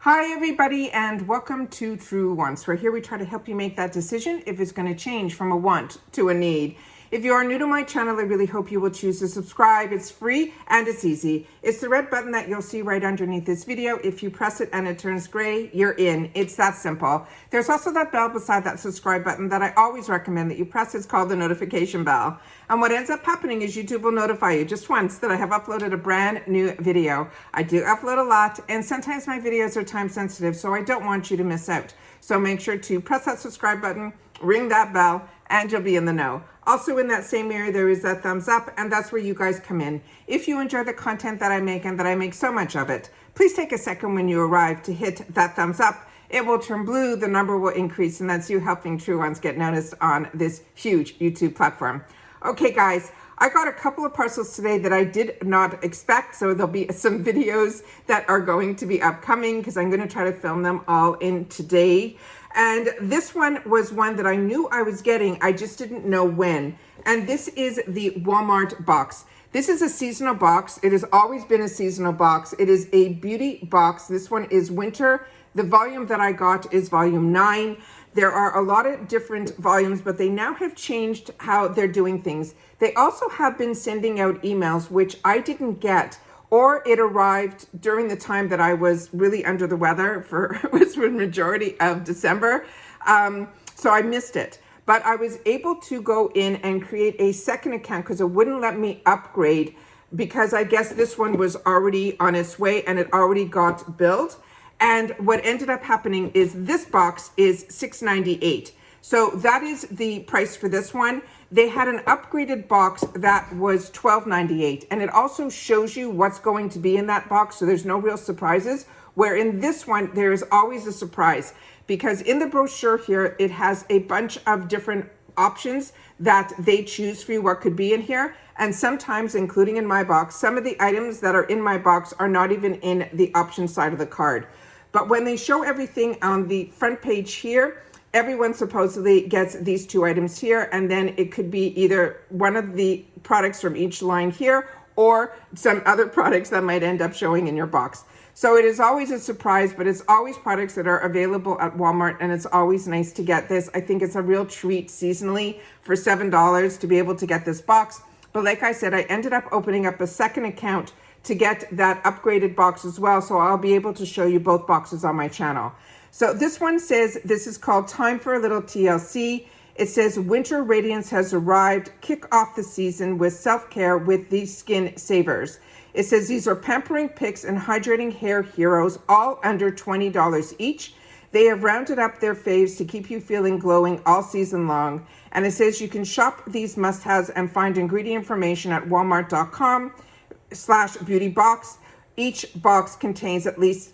Hi everybody and welcome to True Wants, where here we try to help you make that decision if it's going to change from a want to a need. If you are new to my channel, I really hope you will choose to subscribe. It's free and it's easy. It's the red button that you'll see right underneath this video. If you press it and it turns gray, you're in. It's that simple. There's also that bell beside that subscribe button that I always recommend that you press. It's called the notification bell. And what ends up happening is YouTube will notify you just once that I have uploaded a brand new video. I do upload a lot, and sometimes my videos are time sensitive, so I don't want you to miss out. So make sure to press that subscribe button, ring that bell, and you'll be in the know. Also in that same area, there is that thumbs up, and that's where you guys come in. If you enjoy the content that I make and that I make so much of it, please take a second when you arrive to hit that thumbs up. It will turn blue, the number will increase, and that's you helping True Ones get noticed on this huge YouTube platform. Okay, guys, I got a couple of parcels today that I did not expect, so there'll be some videos that are going to be upcoming because I'm going to try to film them all in today. And this one was one that I knew I was getting, I just didn't know when. And this is the Walmart box. This is a seasonal box. It has always been a seasonal box. It is a beauty box. This one is winter. The volume that I got is volume 9. There are a lot of different volumes, but they now have changed how they're doing things. They also have been sending out emails, which I didn't get, or it arrived during the time that I was really under the weather for the majority of December. So I missed it. But I was able to go in and create a second account because it wouldn't let me upgrade because I guess this one was already on its way and it already got billed. And what ended up happening is this box is $6.98. So that is the price for this one. They had an upgraded box that was $12.98. And it also shows you what's going to be in that box. So there's no real surprises. Where in this one, there is always a surprise. Because in the brochure here, it has a bunch of different options that they choose for you what could be in here. And sometimes, including in my box, some of the items that are in my box are not even in the option side of the card. But when they show everything on the front page here, everyone supposedly gets these two items here, and then it could be either one of the products from each line here or some other products that might end up showing in your box. So it is always a surprise, but it's always products that are available at Walmart, and it's always nice to get this. I think it's a real treat seasonally for $7 to be able to get this box. But like I said, I ended up opening up a second account to get that upgraded box as well. So I'll be able to show you both boxes on my channel. So this one says, this is called Time for a Little TLC. It says, Winter Radiance has arrived. Kick off the season with self-care with these skin savers. It says these are pampering picks and hydrating hair heroes, all under $20 each. They have rounded up their faves to keep you feeling glowing all season long. And it says you can shop these must-haves and find ingredient information at walmart.com/beautybox. Each box contains at least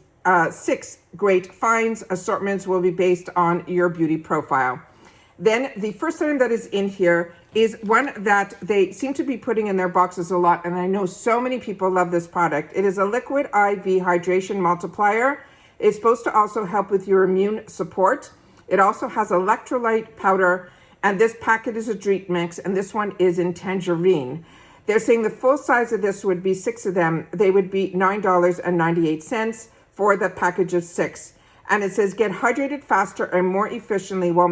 6 great finds. Assortments will be based on your beauty profile. Then the first item that is in here is one that they seem to be putting in their boxes a lot, and I know so many people love this product. It is a liquid IV hydration multiplier. It's supposed to also help with your immune support. It also has electrolyte powder, and this packet is a treat mix, and this one is in tangerine. They're saying the full size of this would be 6 of them. They would be $9.98 for the package of 6. And it says, get hydrated faster and more efficiently while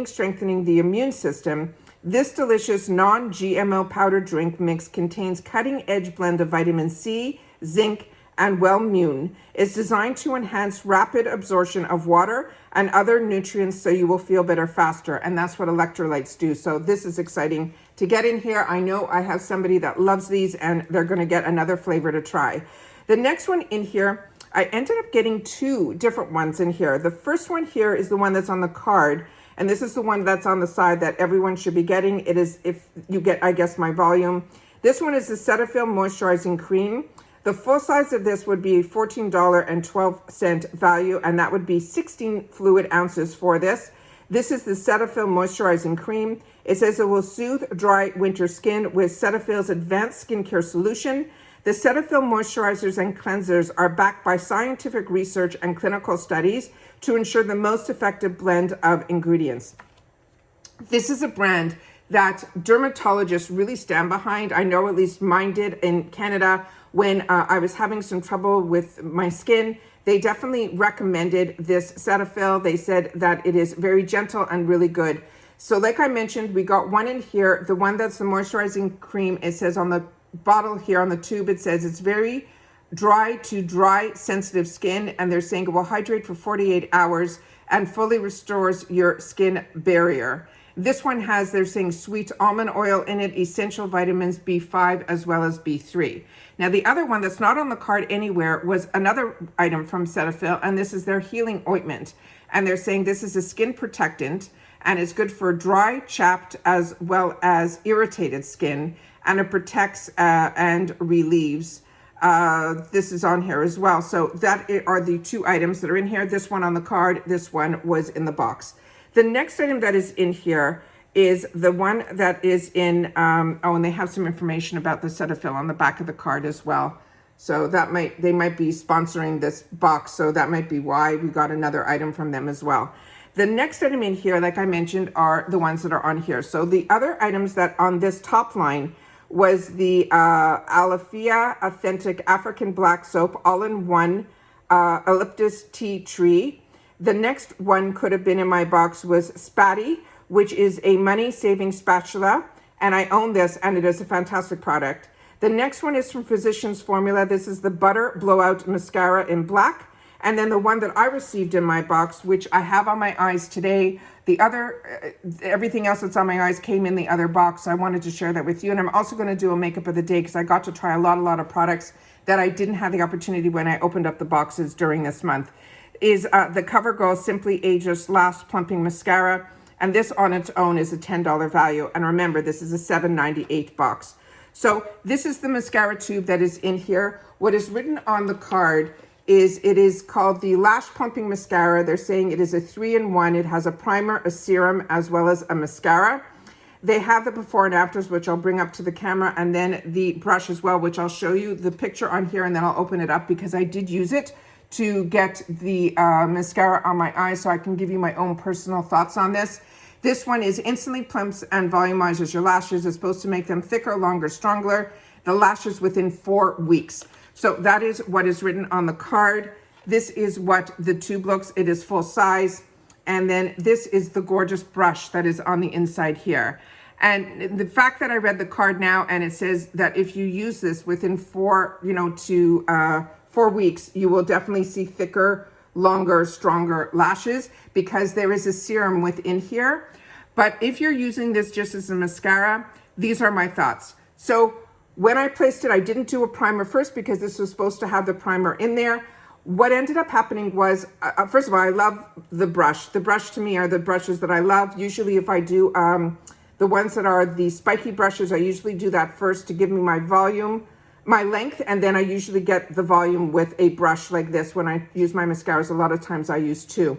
strengthening the immune system. This delicious non-GMO powder drink mix contains cutting-edge blend of vitamin C, zinc, and Wellmune. It's designed to enhance rapid absorption of water and other nutrients so you will feel better faster. And that's what electrolytes do. So this is exciting to get in here. I know I have somebody that loves these, and they're going to get another flavor to try. The next one in here, I ended up getting 2 different ones in here. The first one here is the one that's on the card, and this is the one that's on the side that everyone should be getting. It is, if you get, I guess, my volume. This one is the Cetaphil Moisturizing Cream. The full size of this would be $14.12 value, and that would be 16 fluid ounces for this. This is the Cetaphil Moisturizing Cream. It says it will soothe dry winter skin with Cetaphil's advanced skincare solution. The Cetaphil moisturizers and cleansers are backed by scientific research and clinical studies to ensure the most effective blend of ingredients. This is a brand that dermatologists really stand behind. I know at least mine did in Canada when I was having some trouble with my skin. They definitely recommended this Cetaphil. They said that it is very gentle and really good. So like I mentioned, we got one in here, the one that's the moisturizing cream. It says on the bottle here, on the tube, it says it's very dry to dry sensitive skin, and they're saying it will hydrate for 48 hours and fully restores your skin barrier. This one has, they're saying, sweet almond oil in it, essential vitamins B5 as well as B3. Now the other one that's not on the card anywhere was another item from Cetaphil, and this is their healing ointment. And they're saying this is a skin protectant, and it's good for dry, chapped, as well as irritated skin, and it protects and relieves. This is on here as well. So that are the two items that are in here. This one on the card, this one was in the box. The next item that is in here is the one that is in, and they have some information about the Cetaphil on the back of the card as well. So that they might be sponsoring this box. So that might be why we got another item from them as well. The next item in here, like I mentioned, are the ones that are on here. So the other items that on this top line was the MAGNIFIER Authentic African Black Soap All-in-One Eucalyptus Tea Tree. The next one could have been in my box was Spatty, which is a money-saving spatula, and I own this, and it is a fantastic product. The next one is from Physicians Formula. This is the Butter Blowout Mascara in black. And then the one that I received in my box, which I have on my eyes today, the other, everything else that's on my eyes came in the other box. So I wanted to share that with you. And I'm also going to do a makeup of the day because I got to try a lot of products that I didn't have the opportunity when I opened up the boxes during this month. Is the CoverGirl Simply Ageless Lash Plumping Mascara. And this on its own is a $10 value. And remember, this is a $7.98 box. So this is the mascara tube that is in here. What is written on the card is it is called the Lash Plumping Mascara. They're saying it is a 3-in-1. It has a primer, a serum, as well as a mascara. They have the before and afters, which I'll bring up to the camera, and then the brush as well, which I'll show you the picture on here, and then I'll open it up because I did use it to get the mascara on my eyes, so I can give you my own personal thoughts on this. This one is instantly plumps and volumizes your lashes. It's supposed to make them thicker, longer, stronger. The lashes within 4 weeks. So that is what is written on the card. This is what the tube looks. It is full size. And then this is the gorgeous brush that is on the inside here. And the fact that I read the card now, and it says that if you use this within 4 weeks, you will definitely see thicker, longer, stronger lashes because there is a serum within here. But if you're using this just as a mascara, these are my thoughts. So when I placed it, I didn't do a primer first because this was supposed to have the primer in there. What ended up happening was, first of all, I love the brush. The brush to me are the brushes that I love. Usually if I do the ones that are the spiky brushes, I usually do that first to give me my volume, my length, and then I usually get the volume with a brush like this. When I use my mascaras, a lot of times I use two.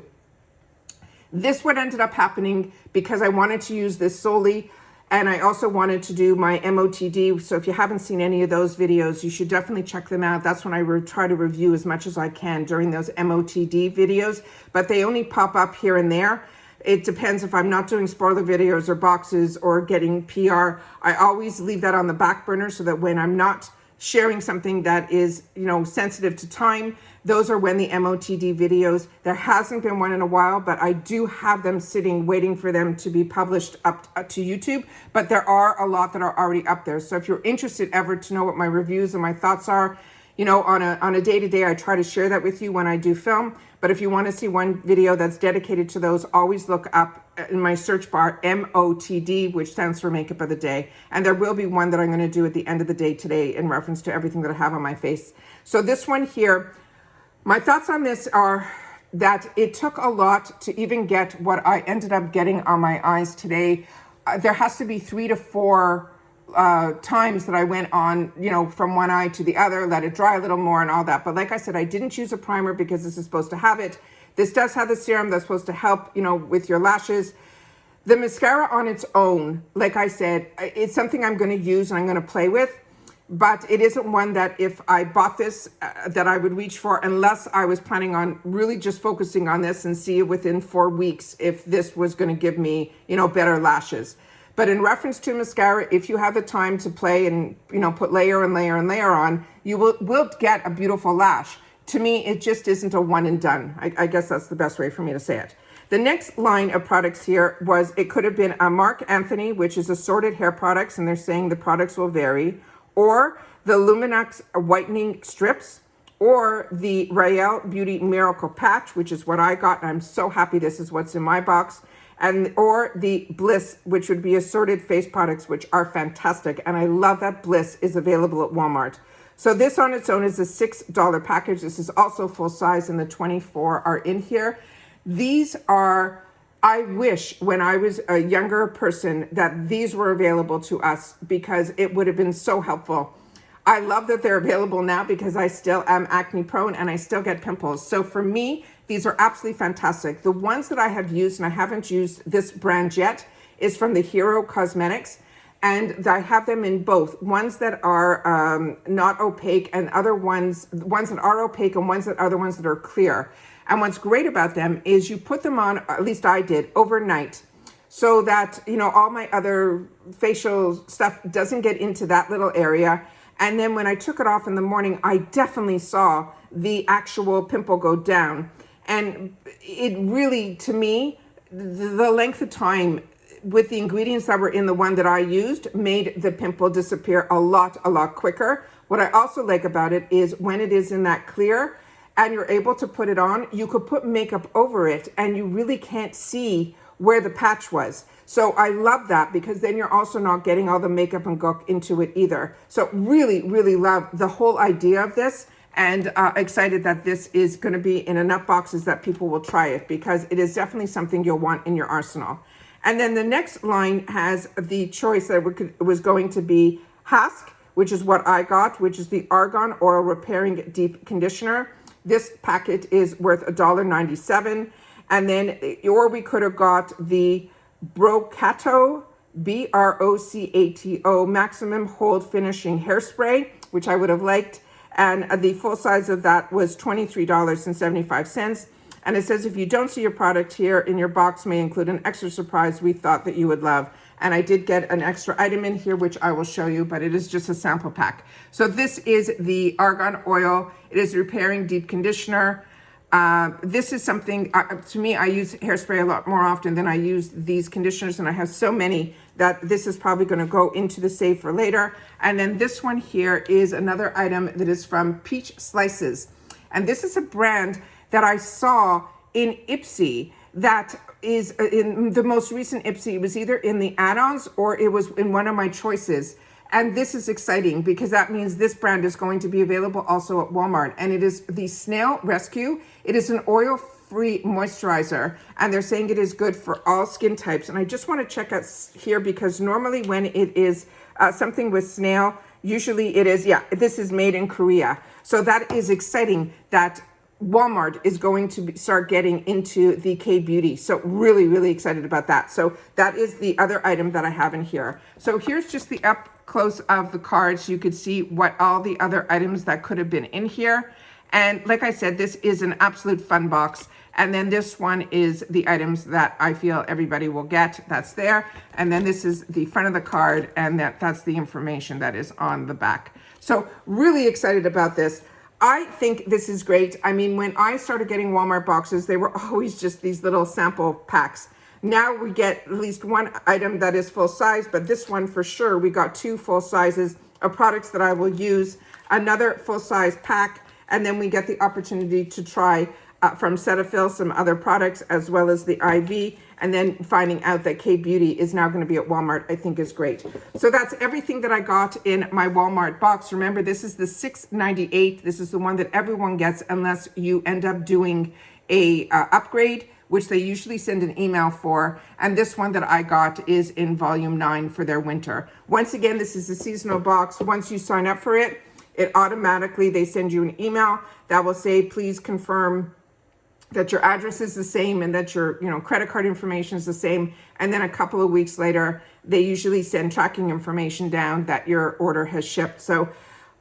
This what ended up happening because I wanted to use this solely, and I also wanted to do my MOTD. So if you haven't seen any of those videos, you should definitely check them out. That's when I try to review as much as I can during those MOTD videos, but they only pop up here and there. It depends if I'm not doing spoiler videos or boxes or getting PR. I always leave that on the back burner so that when I'm not sharing something that is, sensitive to time, those are when the MOTD videos. There hasn't been one in a while, but I do have them sitting waiting for them to be published up to YouTube. But there are a lot that are already up there. So if you're interested ever to know what my reviews and my thoughts are, on a day-to-day, I try to share that with you when I do film. But if you want to see one video that's dedicated to those, always look up in my search bar, MOTD, which stands for Makeup of the Day. And there will be one that I'm going to do at the end of the day today in reference to everything that I have on my face. So this one here, my thoughts on this are that it took a lot to even get what I ended up getting on my eyes today. There has to be 3 to 4 times that I went on, from one eye to the other, let it dry a little more and all that. But like I said, I didn't use a primer because this is supposed to have it. This does have the serum that's supposed to help, with your lashes. The mascara on its own, like I said, it's something I'm going to use and I'm going to play with. But it isn't one that if I bought this, that I would reach for unless I was planning on really just focusing on this and see it within 4 weeks if this was going to give me, better lashes. But in reference to mascara, if you have the time to play and, put layer and layer and layer on, you will get a beautiful lash. to me, it just isn't a one and done. I guess that's the best way for me to say it. The next line of products here was, it could have been a Mark Anthony, which is assorted hair products, and they're saying the products will vary, or the Luminux whitening strips, or the Rael Beauty Miracle Patch, which is what I got, and I'm so happy this is what's in my box, and or the Bliss, which would be assorted face products, which are fantastic, and I love that Bliss is available at Walmart. So this on its own is a $6 package. This is also full size, and the 24 are in here. These are, I wish when I was a younger person that these were available to us, because it would have been so helpful. I love that they're available now because I still am acne prone and I still get pimples. So for me, these are absolutely fantastic. The ones that I have used, and I haven't used this brand yet, is from the Hero Cosmetics. And I have them in both, ones that are not opaque, and other ones that are opaque, and other ones that are clear. And what's great about them is you put them on, at least I did, overnight, so that, you know, all my other facial stuff doesn't get into that little area. And then when I took it off in the morning, I definitely saw the actual pimple go down. And it really, to me, the length of time with the ingredients that were in the one that I used made the pimple disappear a lot quicker. What I also like about it is when it is in that clear and you're able to put it on, you could put makeup over it and you really can't see where the patch was. So I love that, because then you're also not getting all the makeup and gook into it either. So really, really love the whole idea of this, and excited that this is going to be in enough boxes that people will try it, because it is definitely something you'll want in your arsenal. And then the next line has the choice that was going to be Hask, which is what I got, which is the Argan Oil Repairing Deep Conditioner. This packet is worth $1.97. And then, or we could have got the Brocato, Brocato Maximum Hold Finishing Hairspray, which I would have liked. And the full size of that was $23.75. And it says, if you don't see your product here in your box, may include an extra surprise we thought that you would love. And I did get an extra item in here, which I will show you, but it is just a sample pack. So this is the Argan Oil. It is Repairing Deep Conditioner. This is something, to me, I use hairspray a lot more often than I use these conditioners, and I have so many that this is probably going to go into the save for later. And then this one here is another item that is from Peach Slices. And this is a brand that I saw in Ipsy, that is in the most recent Ipsy. It was either in the add-ons or it was in one of my choices. And this is exciting because that means this brand is going to be available also at Walmart. And it is the Snail Rescue. It is an oil-free moisturizer. And they're saying it is good for all skin types. And I just want to check out here, because normally when it is something with snail, usually it is, yeah, this is made in Korea. So that is exciting that Walmart is going to start getting into the K-beauty. So really, really excited about that. So that is the other item that I have in here. So here's just the up close of the cards. You could see what all the other items that could have been in here. And like I said, this is an absolute fun box. And then this one is the items that I feel everybody will get. That's there. And then this is the front of the card, and that's the information that is on the back. So really excited about this. I think this is great. I mean, when I started getting Walmart boxes, they were always just these little sample packs. Now we get at least one item that is full size, but this one for sure, we got 2 full sizes of products that I will use, another full size pack, and then we get the opportunity to try from Cetaphil some other products, as well as the IV, and then finding out that K-beauty is now going to be at Walmart, I think is great. So that's everything that I got in my Walmart box. Remember, this is the $6.98. This is the one that everyone gets unless you end up doing a upgrade, which they usually send an email for. And this one that I got is in volume 9 for their winter. Once again, this is a seasonal box. Once you sign up for it, it automatically, they send you an email that will say, please confirm that your address is the same and that your credit card information is the same. And then a couple of weeks later, they usually send tracking information down that your order has shipped. So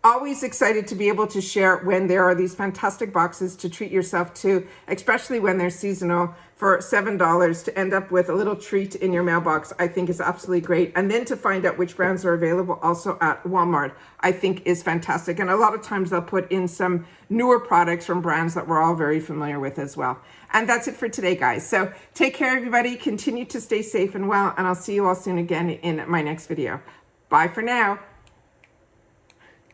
Always excited to be able to share when there are these fantastic boxes to treat yourself to, especially when they're seasonal. For $7 to end up with a little treat in your mailbox, I think is absolutely great. And then to find out which brands are available also at Walmart, I think is fantastic. And a lot of times they'll put in some newer products from brands that we're all very familiar with as well. And that's it for today, guys. So take care, everybody. Continue to stay safe and well, and I'll see you all soon again in my next video. Bye for now.